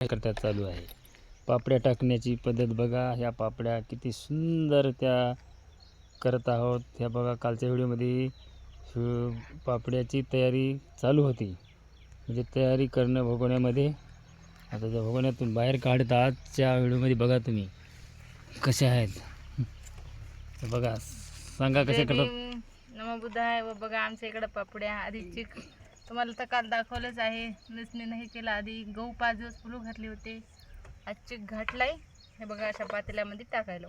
करतात चालू आहे. पापड्या टाकण्याची पद्धत बघा. ह्या पापड्या किती सुंदर त्या करत आहोत. ह्या बघा कालच्या व्हिडिओमध्ये पापड्याची तयारी चालू होती. म्हणजे तयारी करणं भगोण्यामध्ये. आता त्या भगोण्यातून बाहेर काढत आजच्या व्हिडिओमध्ये बघा तुम्ही कसे आहेत. बघा सांगा कसे करतात. नमो बुद्धाय. व बघा आमच्या इकडं पापड्या आधी चिक तुम्हाला तर काल दाखवलंच आहे. नसने नाही केला. आधी गहू 5 दिवस फुलू घातले होते. आज चिक घातलाय. हे बघा अशा पातेल्यामध्ये टाकायला.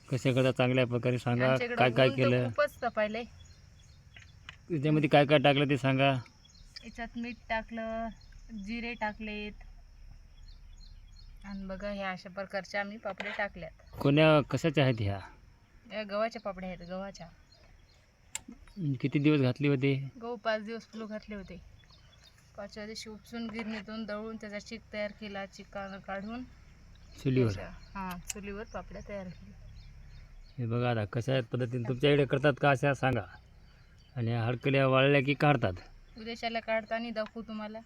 कसे करतात चांगल्या प्रकारे सांगा. आमच्या काय काय ऊन तर केलं खूपच तपायलंय. त्याच्यामध्ये काय काय टाकलं ते सांगा. याच्यात मीठ टाकलं, जिरे टाकलेत आणि बघा ह्या अशा प्रकारच्या आम्ही पापड्या टाकल्यात. कोण्या कशाच्या आहेत ह्या? या गव्हाच्या पापड्या आहेत. गव्हाच्या. किती दिवस घातले होते? गहू 5 दिवस फुलू घातले होते. 5व्या दिवशी उपसून गिरणीतून दळून त्याचा चिक तयार केला. चिक काढून चुलीवर. चुलीवर पापड्या तयार केल्या. हे बघा आता कशा पद्धतीने तुमच्याकडे करतात का अशा सांगा. आणि हडकल्या वाळल्या की काढतात? उद्याच्याला काढताना दाखवू तुम्हाला.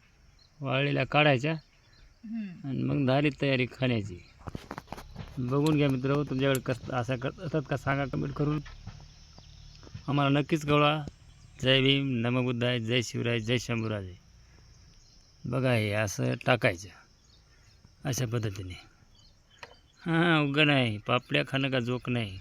वाळलेल्या काढायच्या आणि मग झाली तयारी खाण्याची. बघून घ्या मित्र. तुमच्याकडे असं करतात का सांगा कमेंट करून. आम्हाला नक्कीच कळवा. जय भीम, नमो बुद्धाय, जय शिवराय, जय शंभूराजे. बघा हे असं टाकायचं अशा पद्धतीने. हां उगं नाही. पापड्या खाणं का जोक नाही.